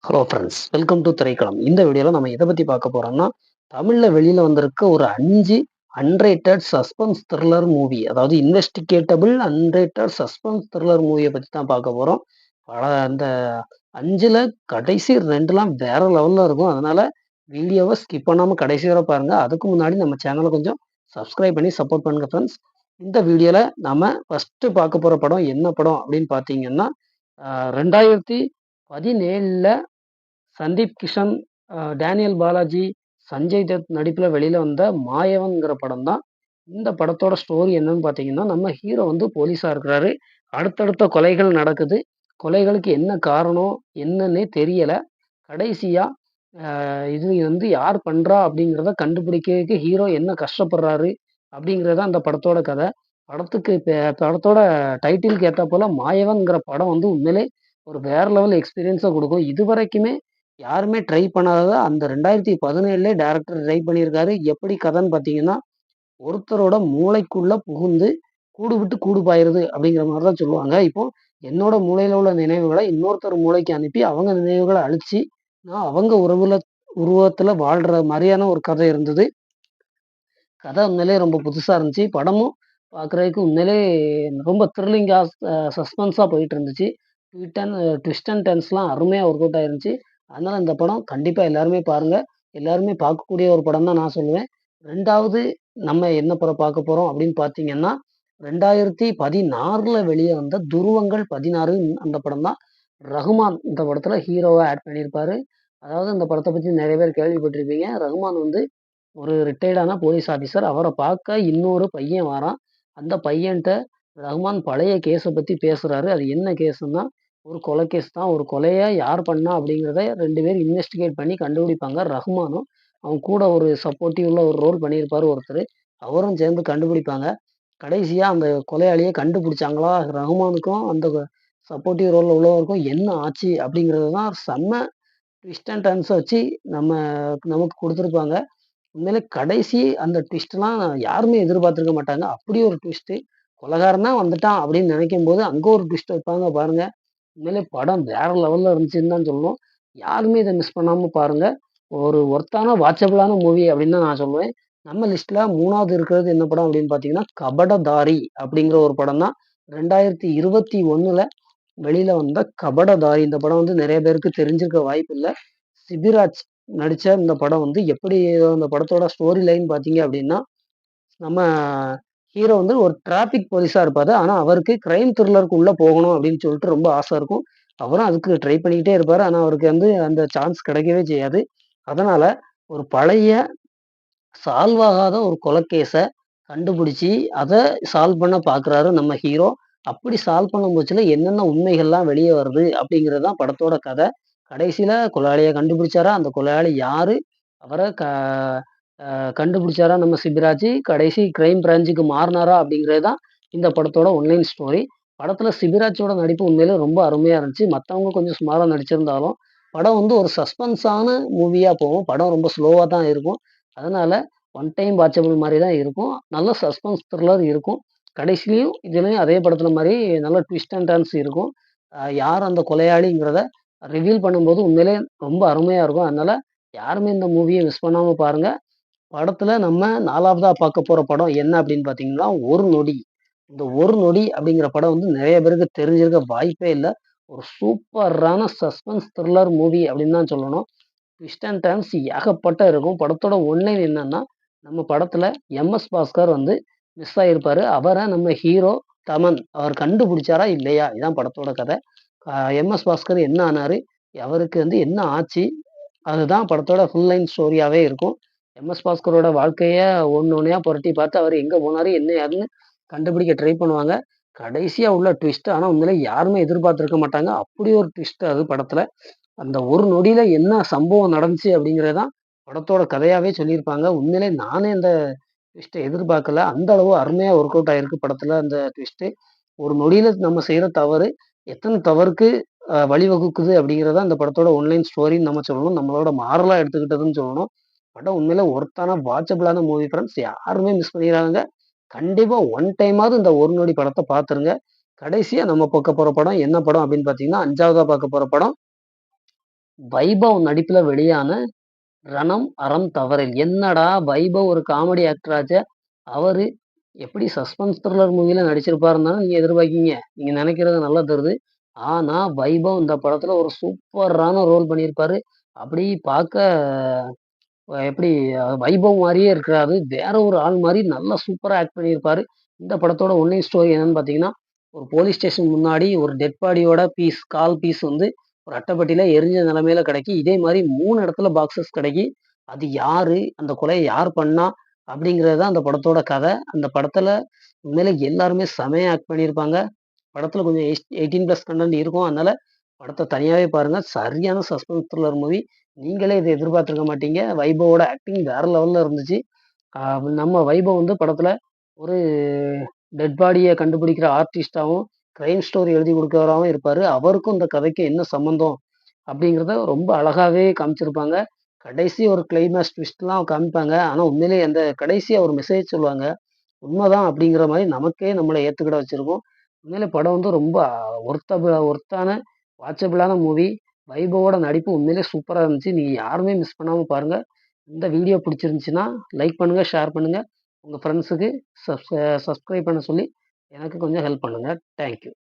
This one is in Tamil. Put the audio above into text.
Hello friends, welcome to Thiraikkalam. இந்த வீடியோல நம்ம எத பத்தி பார்க்க போறோம்னா, தமிழ்ல வெளியில வந்திருக்க ஒரு 5 அன்ரேட்டட் சஸ்பென்ஸ் த்ரில்லர் மூவி. அதாவது இன்வெஸ்டிகேட்டபிள் அன்ரேட்டட் சஸ்பென்ஸ் த்ரில்லர் மூவிய பத்தி தான் பார்க்க போறோம். அந்த 5ல கடைசி 2லாம் வேற லெவல்ல இருக்கும். அதனால வீடியோவ ஸ்கிப் பண்ணாம கடைசி வரை பாருங்க. அதுக்கு முன்னாடி நம்ம சேனல கொஞ்சம் சப்ஸ்கிரைப் பண்ணி சப்போர்ட் பண்ணுங்க ஃப்ரெண்ட்ஸ். இந்த வீடியோல நாம ஃபர்ஸ்ட்டு பார்க்க போற படம் என்ன படம் அப்படின்னு பார்த்தீங்கன்னா, 2017ல சந்தீப் கிஷன், டேனியல் பாலாஜி, சஞ்சய் தத் நடிப்புல வெளியில வந்த மாயவன்ங்கிற படம் தான். இந்த படத்தோட ஸ்டோரி என்னன்னு பார்த்தீங்கன்னா, நம்ம ஹீரோ வந்து போலீஸா இருக்கிறாரு. அடுத்தடுத்த கொலைகள் நடக்குது. கொலைகளுக்கு என்ன காரணம்? என்னன்னே தெரியல. கடைசியா இது வந்து யார் பண்றா? அப்படிங்கிறத கண்டுபிடிக்கிறதுக்கு ஹீரோ என்ன கஷ்டப்படுறாரு? அப்படிங்கிறது தான் அந்த படத்தோட கதை. படத்தோட டைட்டிலுக்கு ஏத்தாப்போல மாயவன்ங்கிற படம் வந்து உண்மையிலே ஒரு வேற லெவல் எக்ஸ்பீரியன்ஸ குடுக்கும். இதுவரைக்குமே யாருமே ட்ரை பண்ணாதத அந்த 2017லயே டைரக்டர் ட்ரை பண்ணியிருக்காரு. எப்படி கதைன்னு பார்த்தீங்கன்னா, ஒருத்தரோட மூளைக்குள்ள புகுந்து கூடு விட்டு கூடு பாயிருது அப்படிங்கிற மாரி தான் சொல்லுவாங்க. இப்போ என்னோட மூளையில உள்ள நினைவுகள இன்னொருத்தர் மூளைக்கு அனுப்பி, அவங்க நினைவுகள அழிச்சு, நான் அவங்க உருவத்துல வாழ்ற மாரியான ஒரு கதை இருந்தது. கதை உண்மையிலேயே ரொம்ப புதுசா இருந்துச்சு. படமும் பார்க்குறதுக்கு உண்மையிலே ரொம்ப த்ரில்லிங்கா சஸ்பென்ஸா போயிட்டு இருந்துச்சு. ட்விஸ்ட் அண்ட் டர்ன்ஸ்லாம் அருமையா ஒர்க் அவுட் ஆயிருந்துச்சு. அதனால இந்த படம் கண்டிப்பா எல்லாருமே பாருங்க. எல்லாருமே பார்க்கக்கூடிய ஒரு படம் தான் நான் சொல்லுவேன். 2வது நம்ம என்ன படம் பார்க்க போறோம் அப்படின்னு பார்த்தீங்கன்னா, 2016ல வெளிய வந்த துருவங்கள் 16 அந்த படம் தான். ரகுமான் இந்த படத்துல ஹீரோவா ஆட் பண்ணியிருப்பாரு. அதாவது இந்த படத்த பத்தி நெறைய பேர் கேள்விப்பட்டிருப்பீங்க. ரகுமான் வந்து ஒரு ரிட்டயர்டான போலீஸ் ஆஃபீசர். அவர பார்க்க இன்னொரு பையன் வரான். அந்த பையன்ட்ட ரஹ்மான் பழைய கேஸ பத்தி பேசுறாரு. அது என்ன கேஸுன்னா, ஒரு கொலை கேஸ் தான். ஒரு கொலைய யார் பண்ணா அப்படிங்கிறத 2 பேரும் இன்வெஸ்டிகேட் பண்ணி கண்டுபிடிப்பாங்க. ரஹ்மானும், அவன் கூட ஒரு சப்போர்ட்டிவ்ல ஒரு ரோல் பண்ணியிருப்பாரு ஒருத்தரு. அவரும் சேர்ந்து கண்டுபிடிப்பாங்க. கடைசியா அந்த கொலையாளிய கண்டுபிடிச்சாங்களா? ரஹ்மானுக்கும் அந்த சப்போர்ட்டிவ் ரோல்ல உள்ளவருக்கும் என்ன ஆச்சு? அப்படிங்கிறது தான் செம்ம ட்விஸ்ட் அண்ட் டர்ன்ஸ வச்சு நம்ம நமக்கு குடுத்துருப்பாங்க. உண்மையிலே கடைசி அந்த ட்விஸ்ட்லாம் யாருமே எதிர்பார்த்திருக்க மாட்டாங்க. அப்படி ஒரு ட்விஸ்ட்டு. கொலைகாரன் தான் வந்துட்டான் அப்படின்னு நினைக்கும்போது, அங்க ஒரு ட்விஸ்ட் வைப்பாங்க பாருங்க. உண்மையிலே படம் வேற லெவல்ல இருந்துச்சுன்னு தான் சொல்லணும். யாருமே இத மிஸ் பண்ணாம பாருங்க. ஒரு ஒர்த்தான வாட்சபிளான மூவி அப்படின்னு தான் நான் சொல்லுவேன். நம்ம லிஸ்ட்ல 3வது இருக்கிறது என்ன படம் அப்படின்னு பார்த்தீங்கன்னா, கபடதாரி அப்படிங்கிற ஒரு படம் தான். 2021ல வெளியில வந்த கபடதாரி. இந்த படம் வந்து நெறைய பேருக்கு தெரிஞ்சிருக்க வாய்ப்பில்ல. சிபிராஜ் நடிச்ச இந்த படம் வந்து எப்படி அந்த படத்தோட ஸ்டோரி லைன் பார்த்தீங்க அப்படின்னா, நம்ம ஹீரோ வந்து ஒரு டிராஃபிக் போலீஸா இருப்பாரு. ஆனா, அவருக்கு கிரைம் த்ரில்லருக்கு உள்ள போகணும் அப்படின்னு சொல்லிட்டு ரொம்ப ஆசை இருக்கும். அவரும் அதுக்கு ட்ரை பண்ணிக்கிட்டே இருப்பாரு. ஆனா, அவருக்கு வந்து அந்த சான்ஸ் கிடைக்கவே செய்யாது. அதனால ஒரு பழைய சால்வ் ஆகாத ஒரு கொலைகேஸ கண்டுபிடிச்சு, அத சால்வ் பண்ண பார்க்குறாரு நம்ம ஹீரோ. அப்படி சால்வ் பண்ணும் பட்சத்தில என்னென்ன உண்மைகள்லாம் வெளிய வருது அப்படிங்கிறது தான் படத்தோட கதை. கடைசியில கொலையாளிய கண்டுபிடிச்சாரா? அந்த கொலையாளி யாரு? அவர கண்டுபிடிச்சாரா நம்ம சிபிராஜ்? கடைசி கிரைம் பிரான்ச்சுக்கு மாறுனாரா? அப்படிங்கிறது தான் இந்த படத்தோட ஒன்லைன் ஸ்டோரி. படத்துல சிபிராஜோட நடிப்பு உண்மையிலே ரொம்ப அருமையா இருந்துச்சு. மத்தவங்க கொஞ்சம் சுமாரா நடிச்சிருந்தாலும், படம் வந்து ஒரு சஸ்பென்ஸான மூவியா போகும். படம் ரொம்ப ஸ்லோவா தான் இருக்கும். அதனால ஒன் டைம் வாட்சபிள் மாரி தான் இருக்கும். நல்ல சஸ்பென்ஸ் த்ரில்லர் இருக்கும். கடைசிலயும் இதுலயும் அதே படத்துல மாரி நல்ல ட்விஸ்ட் அண்ட் டர்ன்ஸ் இருக்கும். யார் அந்த கொலையாளிங்கிறத ரிவீல் பண்ணும்போது உண்மையிலே ரொம்ப அருமையா இருக்கும். அதனால யாருமே இந்த மூவிய மிஸ் பண்ணாம பாருங்க. படத்துல நம்ம 4வதா பார்க்க போற படம் என்ன அப்படின்னு பார்த்தீங்கன்னா, "ஒரு நொடி". இந்த "ஒரு நொடி" அப்படிங்கிற படம் வந்து நெறைய பேருக்கு தெரிஞ்சிருக்க வாய்ப்பே இல்ல. ஒரு சூப்பரான சஸ்பென்ஸ் த்ரில்லர் மூவி அப்படின்னு தான் சொல்லணும். ட்விஸ்ட் அண்ட் டர்ன்ஸ் ஏகப்பட்ட இருக்கும். படத்தோட ஒன்லைன் என்னன்னா, நம்ம படத்துல எம்.எஸ். பாஸ்கர் வந்து மிஸ் ஆயிருப்பாரு. அவர நம்ம ஹீரோ தமன் அவர் கண்டுபிடிச்சாரா? இல்லையா? இதான் படத்தோட கதை. எம்.எஸ். பாஸ்கர் என்ன ஆனாரு? அவருக்கு வந்து என்ன ஆச்சு? அதுதான் படத்தோட ஃபுல் லைன் ஸ்டோரியாவே இருக்கும். எம்.எஸ். பாஸ்கரோட வாழ்க்கைய ஒண்ணு ஒண்ணையா புரட்டி பார்த்து அவர் எங்க போனாரு? என்ன ஏதுன்னு கண்டுபிடிக்க ட்ரை பண்ணுவாங்க. கடைசியா உள்ள ட்விஸ்ட் ஆனா உண்மையிலே யாருமே எதிர்பார்த்திருக்க மாட்டாங்க. அப்படி ஒரு ட்விஸ்ட் அது படத்துல. அந்த ஒரு நொடியில என்ன சம்பவம் நடந்துச்சு அப்படிங்கிறது தான் படத்தோட கதையாவே சொல்லியிருப்பாங்க. உண்மையிலே நானே அந்த ட்விஸ்ட்ட எதிர்பார்க்கல. அந்த அளவு அருமையா ஒர்க் அவுட் ஆயிருக்கு படத்துல அந்த ட்விஸ்ட்டு. ஒரு நொடியில நம்ம செய்ற தவறு, எத்தன தவறுக்கு வழிவகுக்குது அப்படிங்கிறத அந்த படத்தோட ஒன்லைன் ஸ்டோரின்னு நம்ம சொல்லணும். நம்மளோட மாரலா எடுத்துக்கிட்டதுன்னு சொல்லணும். படம் உண்மையிலே ஒர்த்தான வாட்சபிளான மூவி ஃபிரெண்ட்ஸ். யாருமே மிஸ் பண்ணிறாதீங்க. கண்டிப்பா ஒன் டைமாவது இந்த ஒரு நொடி படத்த பார்த்துருங்க. கடைசியா நம்ம பார்க்க போற படம் என்ன படம் அப்படின்னு பார்த்தீங்கன்னா, 5வதா பார்க்க போற படம் வைபவ் நடிப்புல வெளியான ரணம், அறம், தவறில். என்னடா வைபவ் ஒரு காமெடி ஆக்டராச்சே! அவரு எப்படி சஸ்பென்ஸ் த்ரில்லர் மூவில நடிச்சிருப்பாருன்னு தானே நீங்க எதிர்பார்க்கீங்க. நீங்க நெனைக்கிறது நல்லா தெரியுது. ஆனா, வைபவ் இந்த படத்துல ஒரு சூப்பரான ரோல் பண்ணியிருப்பாரு. அப்படி பார்க்க எப்படி வைபவ் மாரியே இருக்காது. வேற ஒரு ஆள் மாரி நல்லா சூப்பரா ஆக்ட் பண்ணியிருப்பாரு. இந்த படத்தோட ஒன்லைன் ஸ்டோரி என்னன்னு பார்த்தீங்கன்னா, ஒரு போலீஸ் ஸ்டேஷன் முன்னாடி ஒரு டெட் பாடியோட கால் பீஸ் வந்து ஒரு அட்டைப்பெட்டியில எரிஞ்ச நிலைமையில கெடைக்கி. இதே மாரி 3 இடத்துல பாக்ஸஸ் கெடைக்கி. அது யாரு? அந்த கொலைய யார் பண்ணா? அப்படிங்கிறது தான் அந்த படத்தோட கதை. அந்த படத்துல உண்மையிலே எல்லாருமே செமையா ஆக்ட் பண்ணியிருப்பாங்க. படத்துல கொஞ்சம் 18+ கன்டென்ட் இருக்கும். அதனால படத்த தனியாவே பாருங்க. சரியான சஸ்பென்ஸ் த்ரில்லர் மூவி. நீங்களே இத எதிர்பார்த்திருக்க மாட்டீங்க. வைபவோட ஆக்டிங் வேற லெவல்ல இருந்துச்சு. அ நம்ம வைபவ் வந்து படத்துல ஒரு டெட் பாடிய கண்டுபிடிக்கிற ஆர்டிஸ்ட்டாவும், கிரைம் ஸ்டோரி எழுதி குடுக்கிறவராவும் இருப்பாரு. அவருக்கும் இந்த கதைக்கும் என்ன சம்மந்தம்? அப்படிங்கிறத ரொம்ப அழகாவே காமிச்சிருப்பாங்க. கடைசி ஒரு கிளைமாக்ஸ் ட்விஸ்ட்லாம் காமிப்பாங்க. ஆனா உண்மையிலேயே அந்த கடைசியா ஒரு மெசேஜ் சொல்லுவாங்க. உண்மதான் அப்படிங்கிற மாரி நமக்கே நம்மள ஏத்துக்கிட வச்சிருக்கும். உண்மையிலே படம் வந்து ரொம்ப ஒர்த்தான, வாட்சபிளான மூவி. வைபவோட நடிப்பு உண்மையிலே சூப்பரா இருந்துச்சு. நீங்க யாருமே மிஸ் பண்ணாம பாருங்க. இந்த வீடியோ பிடிச்சிருந்துச்சுன்னா, லைக் பண்ணுங்க, ஷேர் பண்ணுங்க. உங்க ஃப்ரெண்ட்ஸுக்கு சப்ஸ்கிரைப் பண்ண சொல்லி எனக்கு கொஞ்சம் ஹெல்ப் பண்ணுங்க. Thank you.